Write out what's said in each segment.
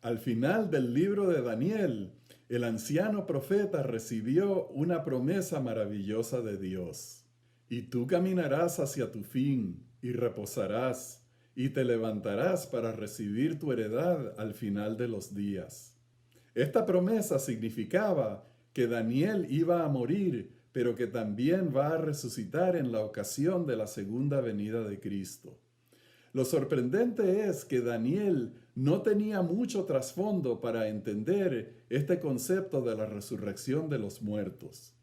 Al final del libro de Daniel, el anciano profeta recibió una promesa maravillosa de Dios. Y tú caminarás hacia tu fin, y reposarás, y te levantarás para recibir tu heredad al final de los días. Esta promesa significaba que Daniel iba a morir, pero que también va a resucitar en la ocasión de la segunda venida de Cristo. Lo sorprendente es que Daniel no tenía mucho trasfondo para entender este concepto de la resurrección de los muertos.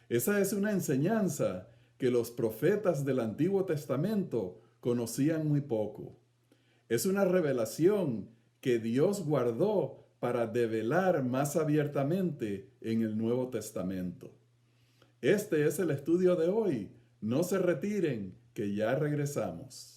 Esa es una enseñanza que los profetas del Antiguo Testamento conocían muy poco. Es una revelación que Dios guardó para develar más abiertamente en el Nuevo Testamento. Este es el estudio de hoy. No se retiren, que ya regresamos.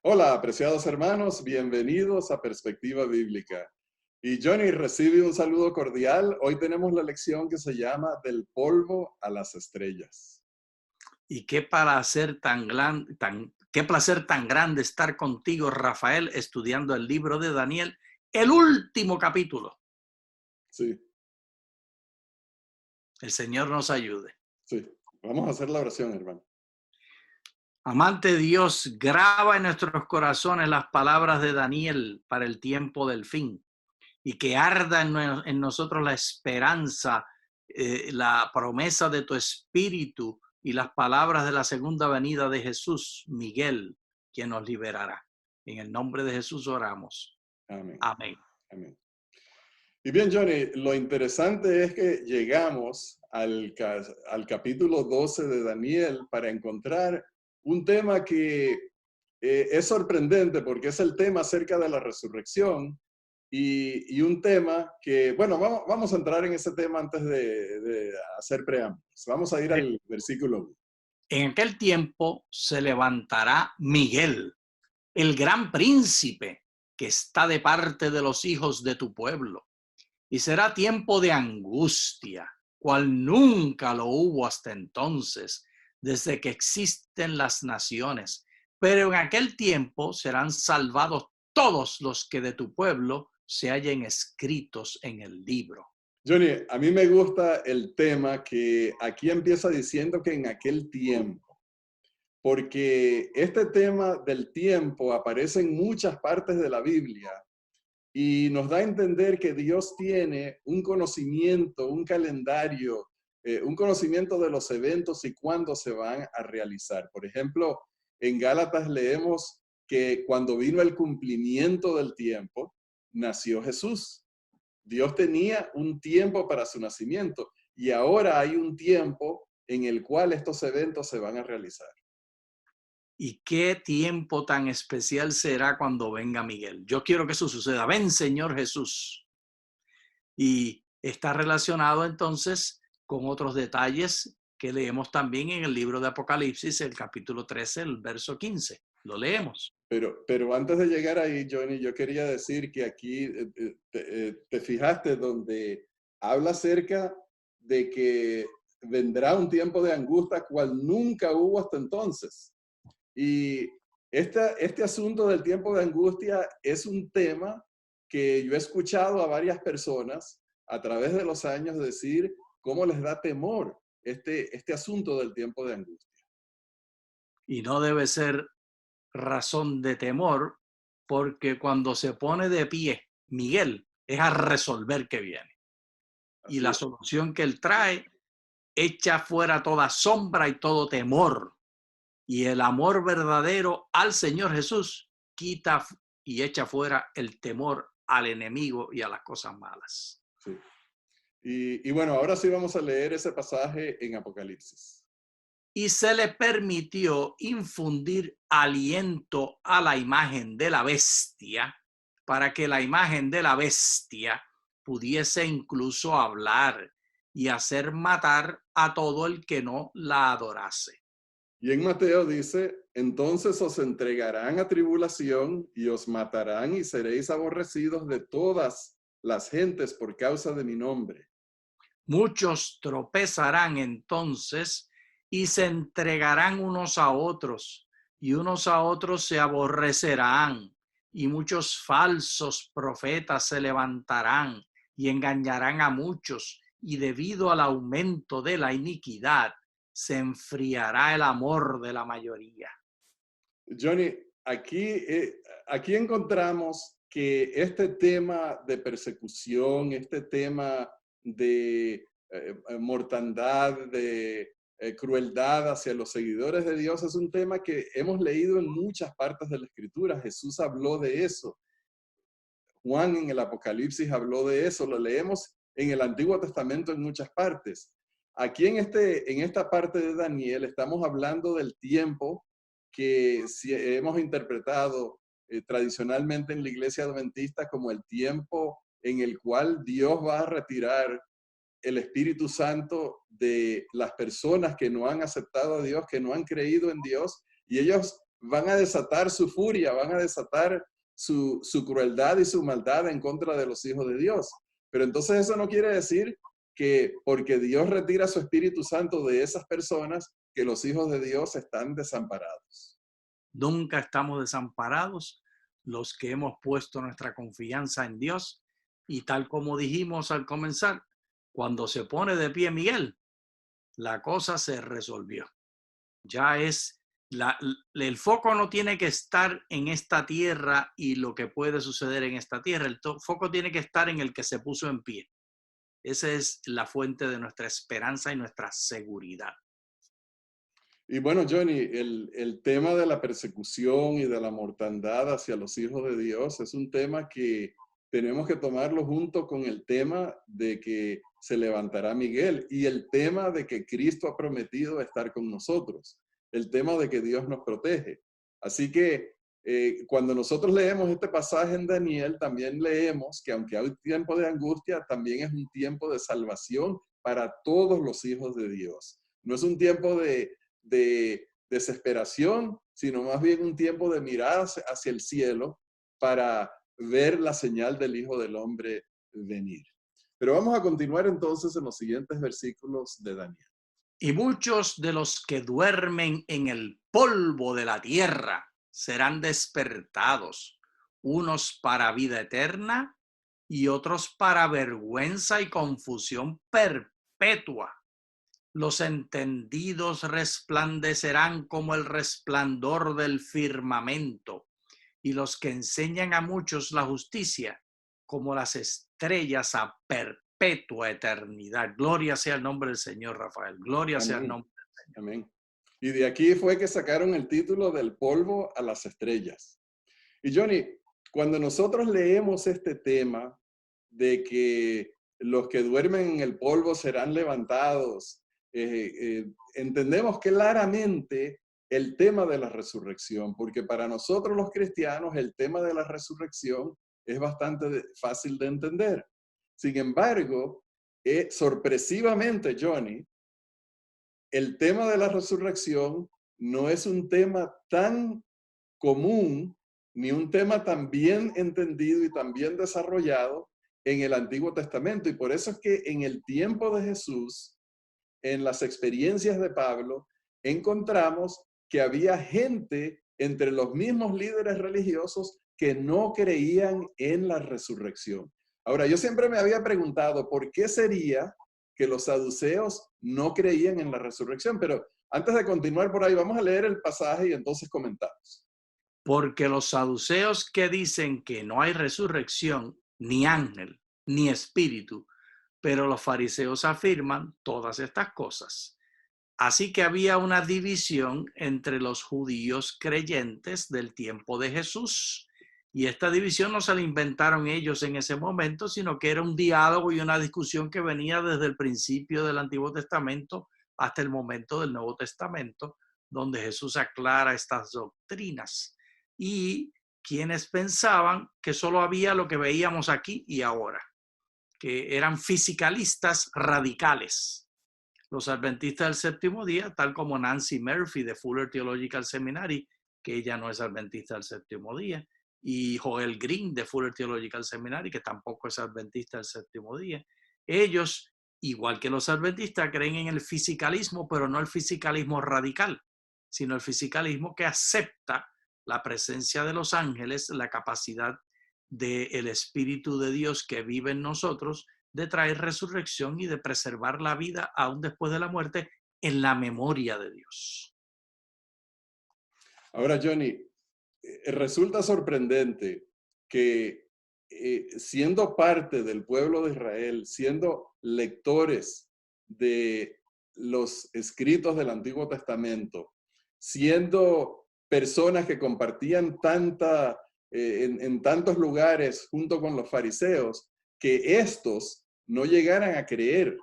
Hola, apreciados hermanos, bienvenidos a Perspectiva Bíblica. Y Johnny recibe un saludo cordial. Hoy tenemos la lección que se llama Del polvo a las estrellas. Y qué placer qué placer tan grande estar contigo, Rafael, estudiando el libro de Daniel, el último capítulo. Sí, El Señor nos ayude. sí. Vamos a hacer la oración, hermano. Amante Dios, graba en nuestros corazones las palabras de Daniel para el tiempo del fin y que arda en nosotros la esperanza, la promesa de tu espíritu y las palabras de la segunda venida de Jesús, Miguel, quien nos liberará. En el nombre de Jesús oramos. Amén. Amén. Amén. Y bien, Johnny, lo interesante es que llegamos al capítulo 12 de Daniel para encontrar un tema que es sorprendente porque es el tema acerca de la resurrección y un tema que, bueno, vamos a entrar en ese tema antes de hacer preámbulos. Vamos a ir al versículo 1. En aquel tiempo se levantará Miguel, el gran príncipe que está de parte de los hijos de tu pueblo. Y será tiempo de angustia, cual nunca lo hubo hasta entonces, desde que existen las naciones. Pero en aquel tiempo serán salvados todos los que de tu pueblo se hallen escritos en el libro. Johnny, a mí me gusta el tema que aquí empieza diciendo que en aquel tiempo, porque este tema del tiempo aparece en muchas partes de la Biblia y nos da a entender que Dios tiene un conocimiento, un calendario, un conocimiento de los eventos y cuándo se van a realizar. Por ejemplo, en Gálatas leemos que cuando vino el cumplimiento del tiempo, nació Jesús. Dios tenía un tiempo para su nacimiento y ahora hay un tiempo en el cual estos eventos se van a realizar. ¿Y qué tiempo tan especial será cuando venga Miguel? Yo quiero que eso suceda. Ven, Señor Jesús. Y está relacionado entonces con otros detalles que leemos también en el libro de Apocalipsis, el capítulo 13, el verso 15. Lo leemos. Pero antes de llegar ahí, Johnny, yo quería decir que aquí te fijaste donde habla acerca de que vendrá un tiempo de angustia cual nunca hubo hasta entonces. Y este asunto del tiempo de angustia es un tema que yo he escuchado a varias personas a través de los años decir cómo les da temor este asunto del tiempo de angustia. Y no debe ser razón de temor, porque cuando se pone de pie Miguel es a resolver que viene. Y Así la es. solución que él trae echa fuera toda sombra y todo temor. Y el amor verdadero al Señor Jesús quita y echa fuera el temor al enemigo y a las cosas malas. Sí. Y bueno, ahora sí vamos a leer ese pasaje en Apocalipsis. Y se le permitió infundir aliento a la imagen de la bestia para que la imagen de la bestia pudiese incluso hablar y hacer matar a todo el que no la adorase. Y en Mateo dice, entonces os entregarán a tribulación y os matarán y seréis aborrecidos de todas las gentes por causa de mi nombre. Muchos tropezarán entonces y se entregarán unos a otros, y unos a otros se aborrecerán, y muchos falsos profetas se levantarán y engañarán a muchos, y debido al aumento de la iniquidad, se enfriará el amor de la mayoría. Johnny, aquí encontramos que este tema de persecución, este tema de mortandad, de crueldad hacia los seguidores de Dios es un tema que hemos leído en muchas partes de la Escritura. Jesús habló de eso. Juan en el Apocalipsis habló de eso. Lo leemos en el Antiguo Testamento en muchas partes. Aquí en esta parte de Daniel estamos hablando del tiempo que si hemos interpretado tradicionalmente en la iglesia adventista como el tiempo en el cual Dios va a retirar el Espíritu Santo de las personas que no han aceptado a Dios, que no han creído en Dios, y ellos van a desatar su furia, van a desatar su crueldad y su maldad en contra de los hijos de Dios. Pero entonces eso no quiere decir que porque Dios retira su Espíritu Santo de esas personas, que los hijos de Dios están desamparados. Nunca estamos desamparados los que hemos puesto nuestra confianza en Dios, y tal como dijimos al comenzar, cuando se pone de pie Miguel, la cosa se resolvió. Ya es, el foco no tiene que estar en esta tierra y lo que puede suceder en esta tierra. El foco tiene que estar en el que se puso en pie. Esa es la fuente de nuestra esperanza y nuestra seguridad. Y bueno, Johnny, el tema de la persecución y de la mortandad hacia los hijos de Dios es un tema que tenemos que tomarlo junto con el tema de que se levantará Miguel y el tema de que Cristo ha prometido estar con nosotros, el tema de que Dios nos protege. Así que cuando nosotros leemos este pasaje en Daniel, también leemos que aunque hay un tiempo de angustia, también es un tiempo de salvación para todos los hijos de Dios. No es un tiempo de desesperación, sino más bien un tiempo de mirar hacia el cielo para ver la señal del Hijo del Hombre venir. Pero vamos a continuar entonces en los siguientes versículos de Daniel. Y muchos de los que duermen en el polvo de la tierra serán despertados, unos para vida eterna y otros para vergüenza y confusión perpetua. Los entendidos resplandecerán como el resplandor del firmamento, y los que enseñan a muchos la justicia como las estrellas a perpetua eternidad. Gloria sea el nombre del Señor, Rafael. Gloria sea el nombre del Señor. Amén. Y de aquí fue que sacaron el título del polvo a las estrellas. Y Johnny, cuando nosotros leemos este tema de que los que duermen en el polvo serán levantados, entendemos claramente el tema de la resurrección, porque para nosotros los cristianos el tema de la resurrección es bastante fácil de entender. Sin embargo, sorpresivamente, Johnny, el tema de la resurrección no es un tema tan común ni un tema tan bien entendido y tan bien desarrollado en el Antiguo Testamento. Y por eso es que en el tiempo de Jesús, en las experiencias de Pablo, encontramos que había gente entre los mismos líderes religiosos que no creían en la resurrección. Ahora, yo siempre me había preguntado por qué sería que los saduceos no creían en la resurrección, pero antes de continuar por ahí, vamos a leer el pasaje y entonces comentamos. Porque los saduceos que dicen que no hay resurrección, ni ángel, ni espíritu, pero los fariseos afirman todas estas cosas. Así que había una división entre los judíos creyentes del tiempo de Jesús. Y esta división no se la inventaron ellos en ese momento, sino que era un diálogo y una discusión que venía desde el principio del Antiguo Testamento hasta el momento del Nuevo Testamento, donde Jesús aclara estas doctrinas. Y quienes pensaban que solo había lo que veíamos aquí y ahora, que eran fisicalistas radicales. Los adventistas del séptimo día, tal como Nancy Murphy de Fuller Theological Seminary, que ella no es adventista del séptimo día, y Joel Green de Fuller Theological Seminary, que tampoco es adventista del séptimo día. Ellos, igual que los adventistas, creen en el fisicalismo, pero no el fisicalismo radical, sino el fisicalismo que acepta la presencia de los ángeles, la capacidad del Espíritu de Dios que vive en nosotros, de traer resurrección y de preservar la vida aún después de la muerte en la memoria de Dios. Ahora, Johnny, resulta sorprendente que siendo parte del pueblo de Israel, siendo lectores de los escritos del Antiguo Testamento, siendo personas que compartían en tantos lugares junto con los fariseos, que estos no llegaran a creer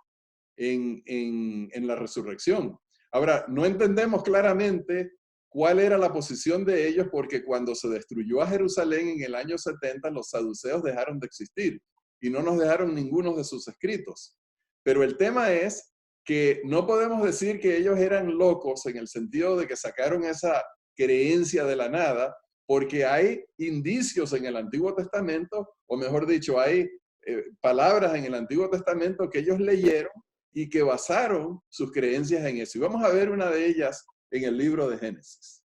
en la resurrección. Ahora, no entendemos claramente cuál era la posición de ellos, porque cuando se destruyó a Jerusalén en el año 70, los saduceos dejaron de existir y no nos dejaron ninguno de sus escritos. Pero el tema es que no podemos decir que ellos eran locos en el sentido de que sacaron esa creencia de la nada, porque hay indicios en el Antiguo Testamento, o mejor dicho, hay palabras en el Antiguo Testamento que ellos leyeron y que basaron sus creencias en eso. Y vamos a ver una de ellas en el libro de Génesis.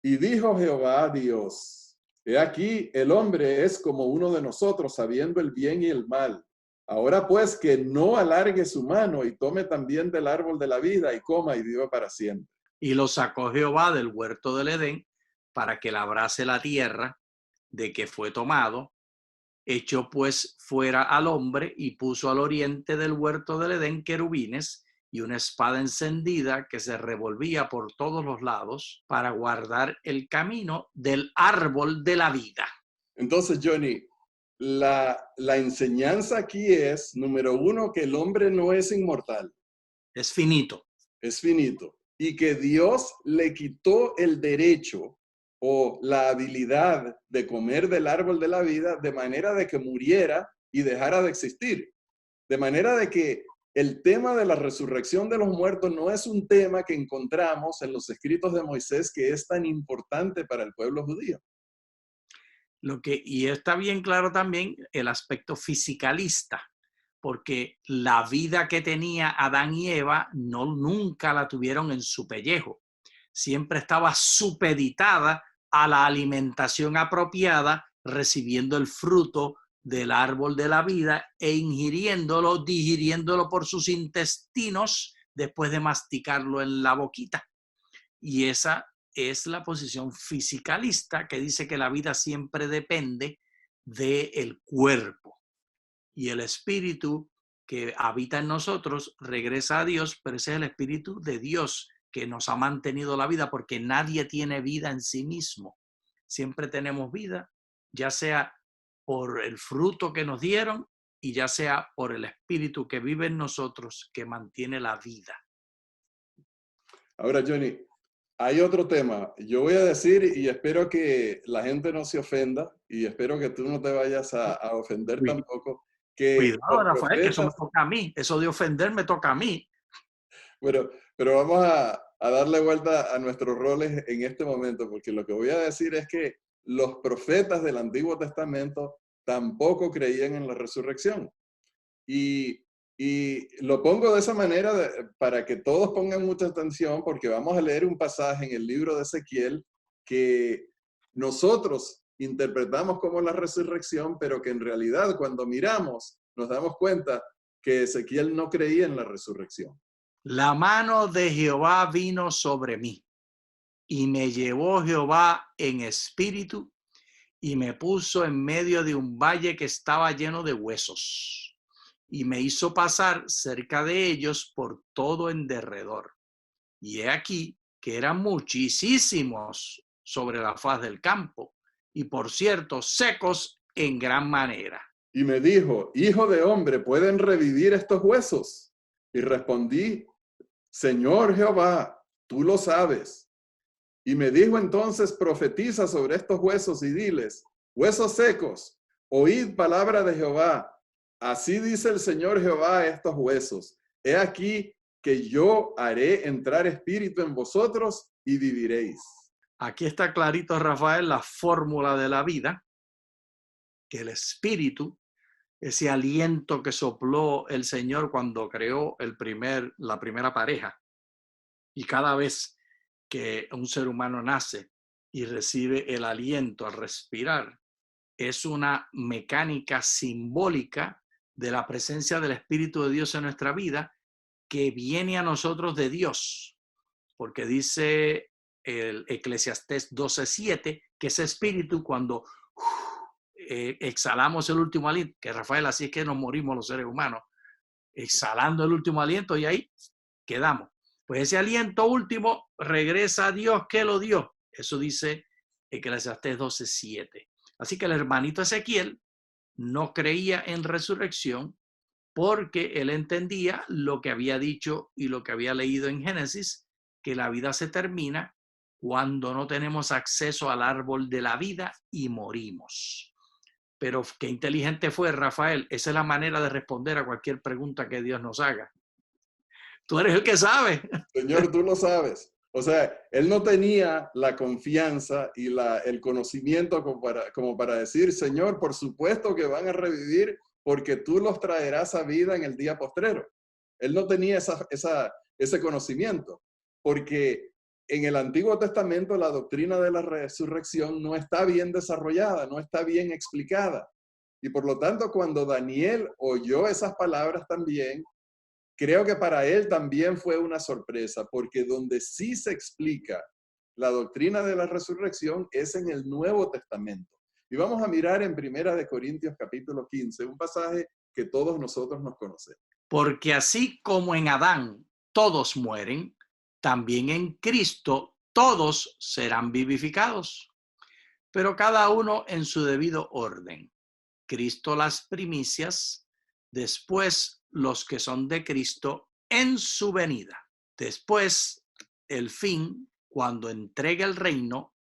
Y dijo Jehová a Dios: he aquí, el hombre es como uno de nosotros, sabiendo el bien y el mal. Ahora pues, que no alargue su mano y tome también del árbol de la vida y coma y viva para siempre. Y lo sacó Jehová del huerto del Edén para que labrase la tierra de que fue tomado. Echó pues fuera al hombre y puso al oriente del huerto del Edén querubines y una espada encendida que se revolvía por todos los lados para guardar el camino del árbol de la vida. Entonces, Johnny, la enseñanza aquí es, número uno, que el hombre no es inmortal. Es finito. Es finito. Y que Dios le quitó el derecho o la habilidad de comer del árbol de la vida de manera de que muriera y dejara de existir. De manera de que el tema de la resurrección de los muertos no es un tema que encontramos en los escritos de Moisés, que es tan importante para el pueblo judío. Y está bien claro también el aspecto fisicalista, porque la vida que tenía Adán y Eva nunca la tuvieron en su pellejo. Siempre estaba supeditada a la alimentación apropiada, recibiendo el fruto del árbol de la vida e digiriéndolo por sus intestinos después de masticarlo en la boquita. Y esa es la posición fisicalista que dice que la vida siempre depende del cuerpo. Y el espíritu que habita en nosotros regresa a Dios, pero ese es el espíritu de Dios que nos ha mantenido la vida, porque nadie tiene vida en sí mismo. Siempre tenemos vida, ya sea por el fruto que nos dieron y ya sea por el espíritu que vive en nosotros, que mantiene la vida. Ahora, Johnny, hay otro tema. Yo voy a decir, y espero que la gente no se ofenda, y espero que tú no te vayas a ofender tampoco, que cuidado, Rafael, que eso me toca a mí. Eso de ofender me toca a mí. Bueno, pero vamos a darle vuelta a nuestros roles en este momento, porque lo que voy a decir es que los profetas del Antiguo Testamento tampoco creían en la resurrección. Y lo pongo de esa manera para que todos pongan mucha atención, porque vamos a leer un pasaje en el libro de Ezequiel que nosotros interpretamos como la resurrección, pero que en realidad cuando miramos nos damos cuenta que Ezequiel no creía en la resurrección. La mano de Jehová vino sobre mí, y me llevó Jehová en espíritu, y me puso en medio de un valle que estaba lleno de huesos, y me hizo pasar cerca de ellos por todo en derredor. Y he aquí que eran muchísimos sobre la faz del campo, y por cierto, secos en gran manera. Y me dijo: hijo de hombre, ¿pueden revivir estos huesos? Y respondí: Señor Jehová, tú lo sabes. Y me dijo entonces, profetiza sobre estos huesos y diles, huesos secos, oíd palabra de Jehová. Así dice el Señor Jehová a estos huesos. He aquí que yo haré entrar espíritu en vosotros y viviréis. Aquí está clarito, Rafael, la fórmula de la vida, que el espíritu, ese aliento que sopló el Señor cuando creó la primera pareja, y cada vez que un ser humano nace y recibe el aliento al respirar, es una mecánica simbólica de la presencia del Espíritu de Dios en nuestra vida que viene a nosotros de Dios, porque dice el Eclesiastés 12:7 que ese espíritu cuando exhalamos el último aliento, que Rafael, así es que nos morimos los seres humanos, exhalando el último aliento y ahí quedamos. Pues ese aliento último regresa a Dios que lo dio. Eso dice Eclesiastés 12:7. Así que el hermanito Ezequiel no creía en resurrección porque él entendía lo que había dicho y lo que había leído en Génesis, que la vida se termina cuando no tenemos acceso al árbol de la vida y morimos. Pero qué inteligente fue, Rafael. Esa es la manera de responder a cualquier pregunta que Dios nos haga. Tú eres el que sabe. Señor, tú lo sabes. O sea, él no tenía la confianza y el conocimiento como para decir, Señor, por supuesto que van a revivir porque tú los traerás a vida en el día postrero. Él no tenía ese conocimiento, porque en el Antiguo Testamento la doctrina de la resurrección no está bien desarrollada, no está bien explicada. Y por lo tanto, cuando Daniel oyó esas palabras también, creo que para él también fue una sorpresa, porque donde sí se explica la doctrina de la resurrección es en el Nuevo Testamento. Y vamos a mirar en Primera de Corintios capítulo 15, un pasaje que todos nosotros nos conocemos. Porque así como en Adán todos mueren, también en Cristo todos serán vivificados, pero cada uno en su debido orden. Cristo las primicias, después los que son de Cristo en su venida. Después el fin, cuando entregue el reino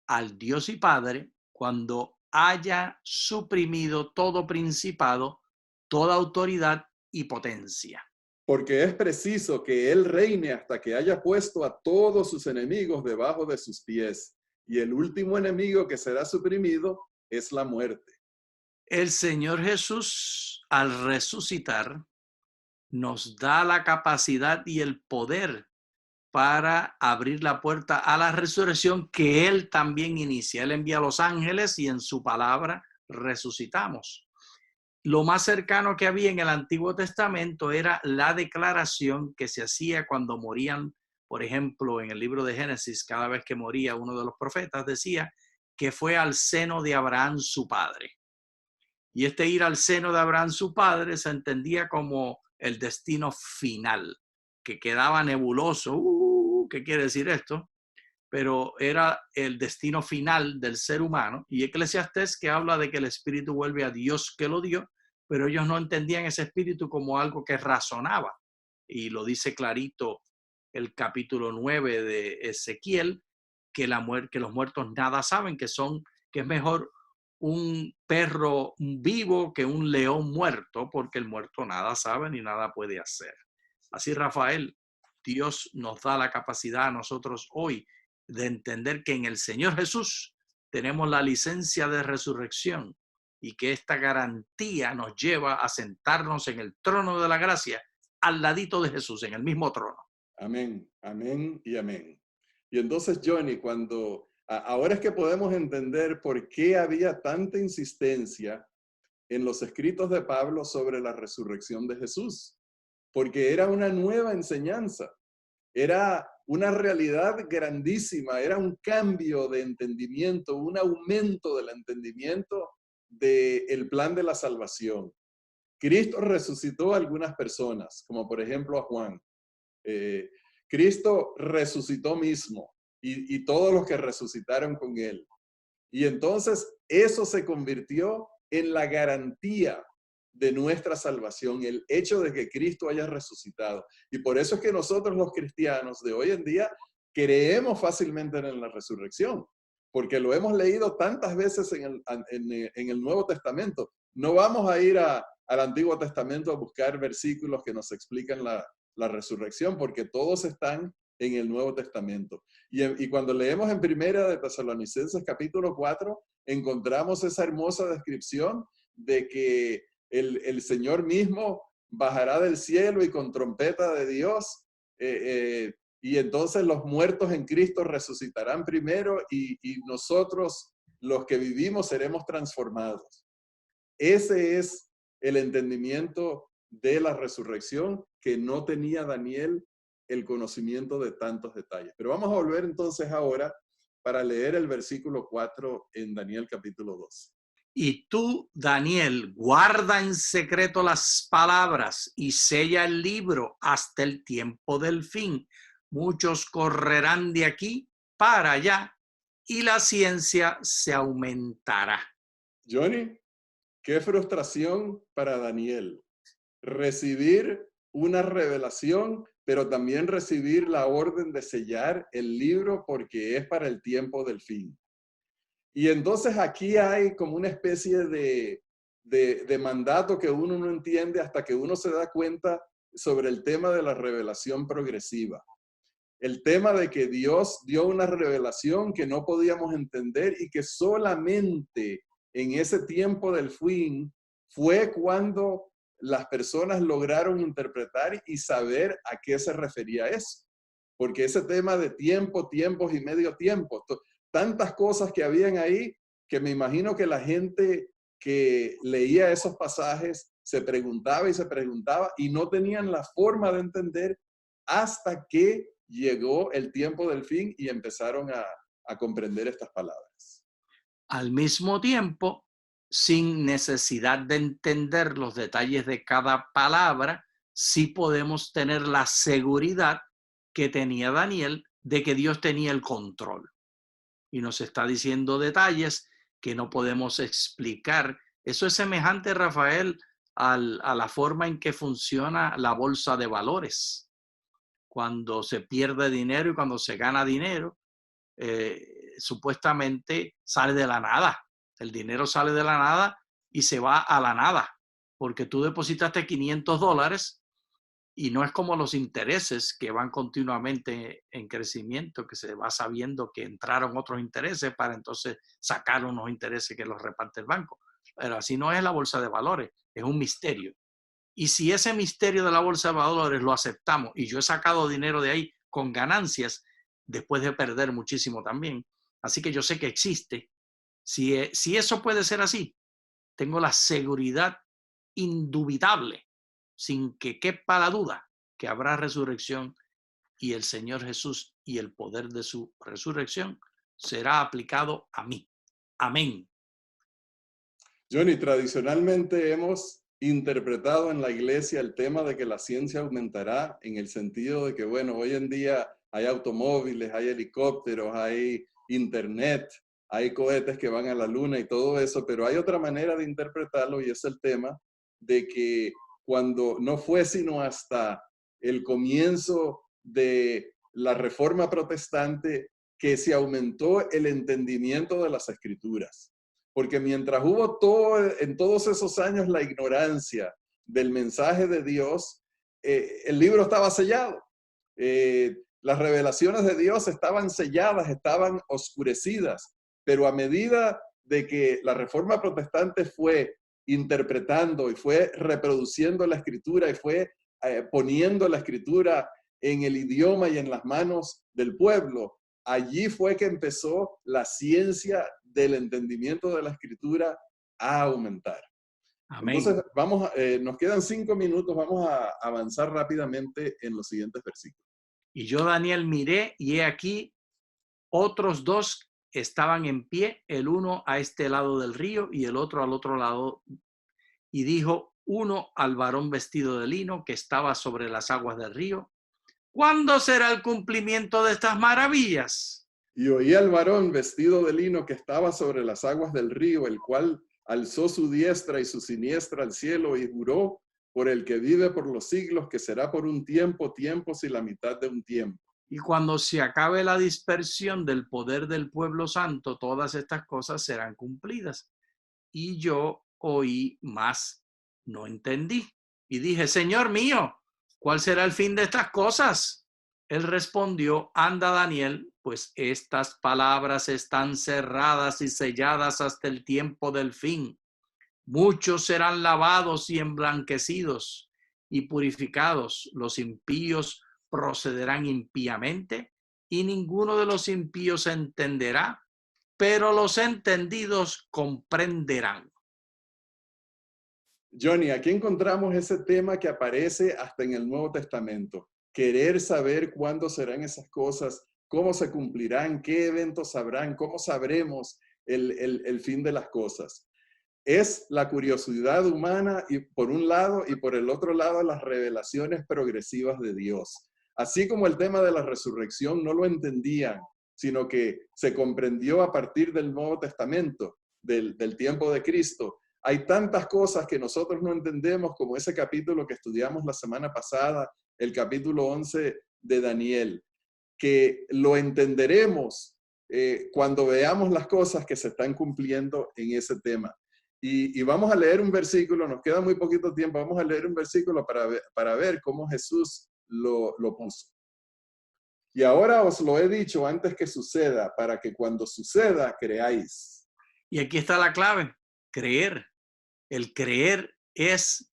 al Dios y Padre, cuando haya suprimido todo principado, toda autoridad y potencia. Porque es preciso que Él reine hasta que haya puesto a todos sus enemigos debajo de sus pies. Y el último enemigo que será suprimido es la muerte. El Señor Jesús, al resucitar, nos da la capacidad y el poder para abrir la puerta a la resurrección que Él también inicia. Él envía a los ángeles y en su palabra resucitamos. Lo más cercano que había en el Antiguo Testamento era la declaración que se hacía cuando morían, por ejemplo, en el libro de Génesis, cada vez que moría uno de los profetas, decía que fue al seno de Abraham su padre. Y este ir al seno de Abraham su padre se entendía como el destino final, que quedaba nebuloso. ¿Qué quiere decir esto? Pero era el destino final del ser humano. Y Eclesiastés, que habla de que el espíritu vuelve a Dios que lo dio, pero ellos no entendían ese espíritu como algo que razonaba. Y lo dice clarito el capítulo 9 de Ezequiel, que los muertos nada saben, que es mejor un perro vivo que un león muerto, porque el muerto nada sabe ni nada puede hacer. Así, Rafael, Dios nos da la capacidad a nosotros hoy de entender que en el Señor Jesús tenemos la licencia de resurrección y que esta garantía nos lleva a sentarnos en el trono de la gracia al ladito de Jesús, en el mismo trono. Amén, amén y amén. Y entonces, Johnny, ahora es que podemos entender por qué había tanta insistencia en los escritos de Pablo sobre la resurrección de Jesús, porque era una nueva enseñanza, era una realidad grandísima, era un cambio de entendimiento, un aumento del entendimiento del plan de la salvación. Cristo resucitó a algunas personas, como por ejemplo a Juan. Cristo resucitó mismo y todos los que resucitaron con él. Y entonces eso se convirtió en la garantía de nuestra salvación, el hecho de que Cristo haya resucitado. Y por eso es que nosotros los cristianos de hoy en día creemos fácilmente en la resurrección, porque lo hemos leído tantas veces en el Nuevo Testamento. No vamos a ir al Antiguo Testamento a buscar versículos que nos explican la resurrección, porque todos están en el Nuevo Testamento. Y cuando leemos en Primera de Tesalonicenses capítulo 4, encontramos esa hermosa descripción de que el Señor mismo bajará del cielo y con trompeta de Dios, y entonces los muertos en Cristo resucitarán primero y nosotros, los que vivimos, seremos transformados. Ese es el entendimiento de la resurrección que no tenía Daniel el conocimiento de tantos detalles. Pero vamos a volver entonces ahora para leer el versículo 4 en Daniel capítulo 2. Y tú, Daniel, guarda en secreto las palabras y sella el libro hasta el tiempo del fin. Muchos correrán de aquí para allá y la ciencia se aumentará. Johnny, qué frustración para Daniel recibir una revelación, pero también recibir la orden de sellar el libro porque es para el tiempo del fin. Y entonces aquí hay como una especie de mandato que uno no entiende hasta que uno se da cuenta sobre el tema de la revelación progresiva. El tema de que Dios dio una revelación que no podíamos entender y que solamente en ese tiempo del fin fue cuando las personas lograron interpretar y saber a qué se refería eso. Porque ese tema de tiempo, tiempos y medio tiempo, tantas cosas que habían ahí que me imagino que la gente que leía esos pasajes se preguntaba y no tenían la forma de entender hasta que llegó el tiempo del fin y empezaron a comprender estas palabras. Al mismo tiempo, sin necesidad de entender los detalles de cada palabra, sí podemos tener la seguridad que tenía Daniel de que Dios tenía el control. Y nos está diciendo detalles que no podemos explicar. Eso es semejante, Rafael, a la forma en que funciona la bolsa de valores. Cuando se pierde dinero y cuando se gana dinero, supuestamente sale de la nada. El dinero sale de la nada y se va a la nada, porque tú depositaste $500 y no es como los intereses que van continuamente en crecimiento, que se va sabiendo que entraron otros intereses para entonces sacar unos intereses que los reparte el banco. Pero así no es la bolsa de valores, es un misterio. Y si ese misterio de la bolsa de valores lo aceptamos y yo he sacado dinero de ahí con ganancias, después de perder muchísimo también, así que yo sé que existe. Si eso puede ser así, tengo la seguridad indubitable, sin que quepa la duda, que habrá resurrección y el Señor Jesús y el poder de su resurrección será aplicado a mí. Amén. Johnny, tradicionalmente hemos interpretado en la iglesia el tema de que la ciencia aumentará en el sentido de que, bueno, hoy en día hay automóviles, hay helicópteros, hay internet, hay cohetes que van a la luna y todo eso, pero hay otra manera de interpretarlo y es el tema de que cuando no fue sino hasta el comienzo de la Reforma Protestante que se aumentó el entendimiento de las Escrituras. Porque mientras hubo en todos esos años la ignorancia del mensaje de Dios, el libro estaba sellado. Las revelaciones de Dios estaban selladas, estaban oscurecidas. Pero a medida de que la Reforma Protestante fue interpretando y fue reproduciendo la Escritura y fue poniendo la Escritura en el idioma y en las manos del pueblo, allí fue que empezó la ciencia del entendimiento de la Escritura a aumentar. Amén. Entonces, nos quedan 5 minutos, vamos a avanzar rápidamente en los siguientes versículos. Y yo, Daniel, miré y he aquí otros dos estaban en pie, el uno a este lado del río y el otro al otro lado. Y dijo uno al varón vestido de lino que estaba sobre las aguas del río: ¿cuándo será el cumplimiento de estas maravillas? Y oí al varón vestido de lino que estaba sobre las aguas del río, el cual alzó su diestra y su siniestra al cielo y juró por el que vive por los siglos que será por un tiempo, tiempos y la mitad de un tiempo. Y cuando se acabe la dispersión del poder del pueblo santo, todas estas cosas serán cumplidas. Y yo oí, mas no entendí. Y dije, Señor mío, ¿cuál será el fin de estas cosas? Él respondió, anda Daniel, pues estas palabras están cerradas y selladas hasta el tiempo del fin. Muchos serán lavados y emblanquecidos y purificados. Los impíos procederán impíamente y ninguno de los impíos entenderá, pero los entendidos comprenderán. Johnny, aquí encontramos ese tema que aparece hasta en el Nuevo Testamento. Querer saber cuándo serán esas cosas, cómo se cumplirán, qué eventos habrán, cómo sabremos el fin de las cosas. Es la curiosidad humana y por un lado y por el otro lado las revelaciones progresivas de Dios. Así como el tema de la resurrección no lo entendían, sino que se comprendió a partir del Nuevo Testamento, del tiempo de Cristo. Hay tantas cosas que nosotros no entendemos, como ese capítulo que estudiamos la semana pasada, el capítulo 11 de Daniel, que lo entenderemos cuando veamos las cosas que se están cumpliendo en ese tema. Y vamos a leer un versículo, nos queda muy poquito tiempo, vamos a leer un versículo para ver cómo Jesús lo puso. Y ahora os lo he dicho antes que suceda, para que cuando suceda creáis. Y aquí está la clave, creer. El creer es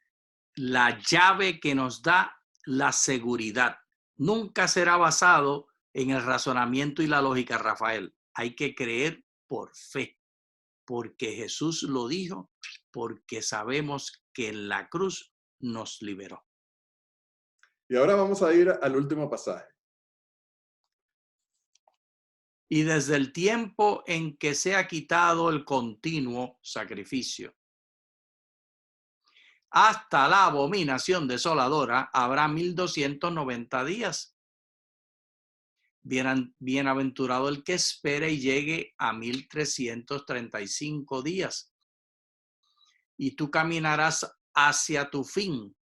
la llave que nos da la seguridad. Nunca será basado en el razonamiento y la lógica, Rafael. Hay que creer por fe, porque Jesús lo dijo, porque sabemos que en la cruz nos liberó. Y ahora vamos a ir al último pasaje. Y desde el tiempo en que se ha quitado el continuo sacrificio hasta la abominación desoladora, habrá 1290 días. Bienaventurado el que espere y llegue a 1335 días. Y tú caminarás hacia tu fin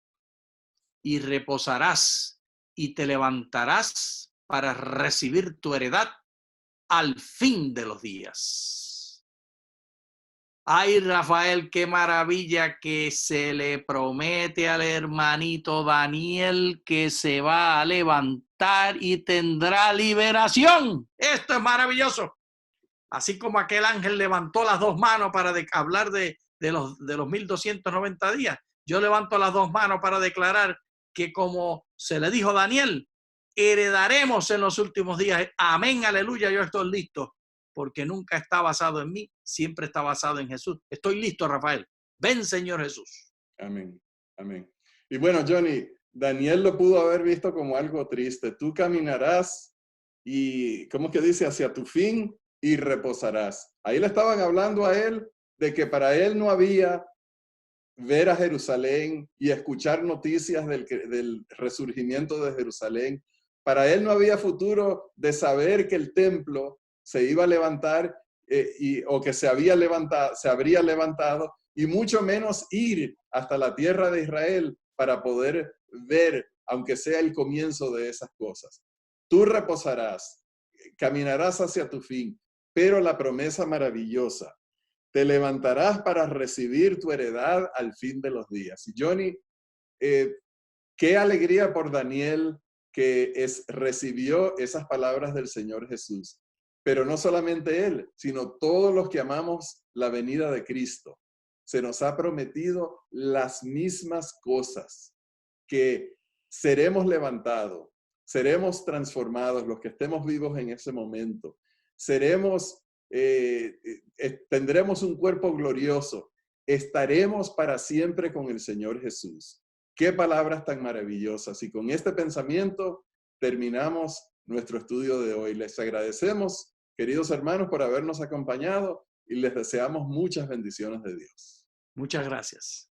y reposarás y te levantarás para recibir tu heredad al fin de los días. Ay, Rafael, qué maravilla que se le promete al hermanito Daniel que se va a levantar y tendrá liberación. Esto es maravilloso. Así como aquel ángel levantó las dos manos para hablar de los 1290 días, yo levanto las dos manos para declarar que, como se le dijo a Daniel, heredaremos en los últimos días. Amén, aleluya, yo estoy listo, porque nunca está basado en mí, siempre está basado en Jesús. Estoy listo, Rafael. Ven, Señor Jesús. Amén, amén. Y bueno, Johnny, Daniel lo pudo haber visto como algo triste. Tú caminarás y, ¿cómo que dice? Hacia tu fin y reposarás. Ahí le estaban hablando a él de que para él no había ver a Jerusalén y escuchar noticias del resurgimiento de Jerusalén. Para él no había futuro de saber que el templo se iba a levantar o que se habría levantado, y mucho menos ir hasta la tierra de Israel para poder ver, aunque sea el comienzo de esas cosas. Tú reposarás, caminarás hacia tu fin, pero la promesa maravillosa, te levantarás para recibir tu heredad al fin de los días. Y Johnny, qué alegría por Daniel que recibió esas palabras del Señor Jesús. Pero no solamente él, sino todos los que amamos la venida de Cristo. Se nos ha prometido las mismas cosas, que seremos levantados, seremos transformados, los que estemos vivos en ese momento. Tendremos un cuerpo glorioso. Estaremos para siempre con el Señor Jesús. Qué palabras tan maravillosas. Y con este pensamiento terminamos nuestro estudio de hoy. Les agradecemos, queridos hermanos, por habernos acompañado y les deseamos muchas bendiciones de Dios. Muchas gracias.